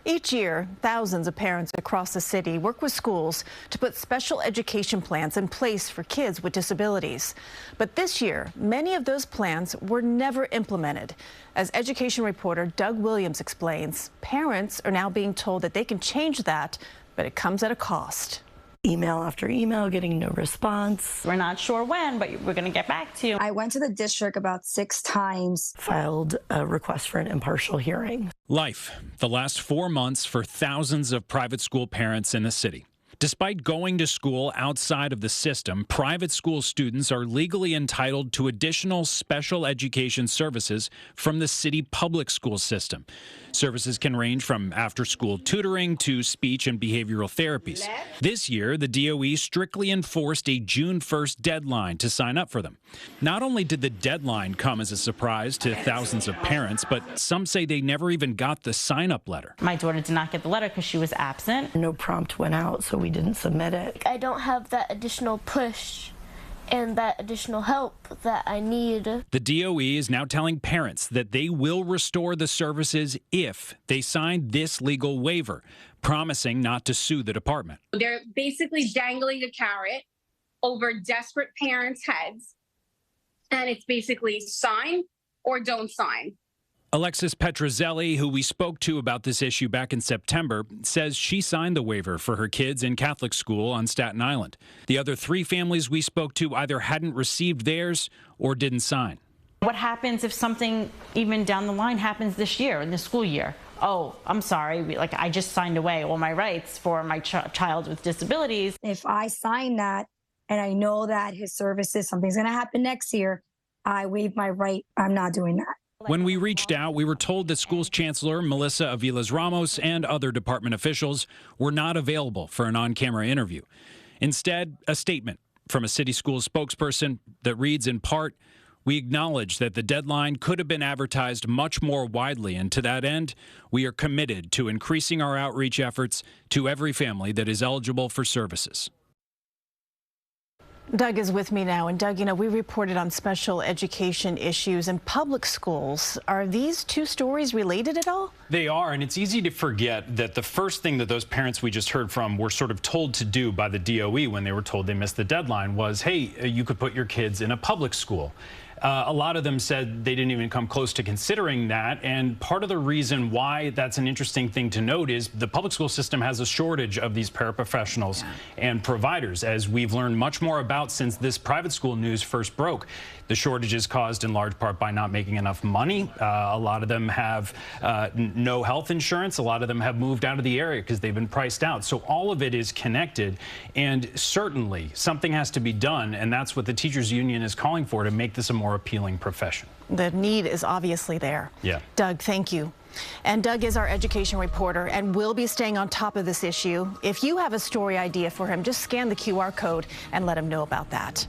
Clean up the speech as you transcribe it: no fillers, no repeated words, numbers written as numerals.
Each year, thousands of parents across the city work with schools to put special education plans in place for kids with disabilities. But this year, many of those plans were never implemented. As education reporter Doug Williams explains, parents are now being told that they can change that, but it comes at a cost. Email after email, getting no response. We're not sure when, but we're going to get back to you. I went to the district about 6 times. Filed a request for an impartial hearing. Life, the last 4 months for thousands of private school parents in the city. Despite going to school outside of the system, private school students are legally entitled to additional special education services from the city public school system. Services can range from after-school tutoring to speech and behavioral therapies. This year, the DOE strictly enforced a June 1st deadline to sign up for them. Not only did the deadline come as a surprise to thousands of parents, but some say they never even got the sign-up letter. My daughter did not get the letter because she was absent. No prompt went out, so we didn't submit it. I don't have that additional push and that additional help that I need. The DOE is now telling parents that they will restore the services if they sign this legal waiver, promising not to sue the department. They're basically dangling a carrot over desperate parents' heads, and it's basically sign or don't sign. Alexis Petrozelli, who we spoke to about this issue back in September, says she signed the waiver for her kids in Catholic school on Staten Island. The other 3 families we spoke to either hadn't received theirs or didn't sign. What happens if something even down the line happens this year, in the school year? Oh, I'm sorry, I just signed away all my rights for my child with disabilities. If I sign that and I know that his services, something's going to happen next year, I waive my right. I'm not doing that. When we reached out, we were told that school's chancellor, Melissa Aviles-Ramos, and other department officials were not available for an on-camera interview. Instead, a statement from a city school spokesperson that reads in part, "We acknowledge that the deadline could have been advertised much more widely, and to that end, we are committed to increasing our outreach efforts to every family that is eligible for services." Doug is with me now. And Doug, we reported on special education issues in public schools. Are these 2 stories related at all? They are, and it's easy to forget that the first thing that those parents we just heard from were sort of told to do by the DOE when they were told they missed the deadline was, hey, you could put your kids in a public school. A lot of them said they didn't even come close to considering that, and part of the reason why that's an interesting thing to note is the public school system has a shortage of these paraprofessionals and providers, as we've learned much more about since this private school news first broke. The shortage is caused in large part by not making enough money. A lot of them have no health insurance. A lot of them have moved out of the area because they've been priced out. So all of it is connected, and certainly something has to be done, and that's what the teachers union is calling for to make this a more appealing profession. The need is obviously there. Yeah. Doug, thank you. And Doug is our education reporter and will be staying on top of this issue. If you have a story idea for him, just scan the QR code and let him know about that.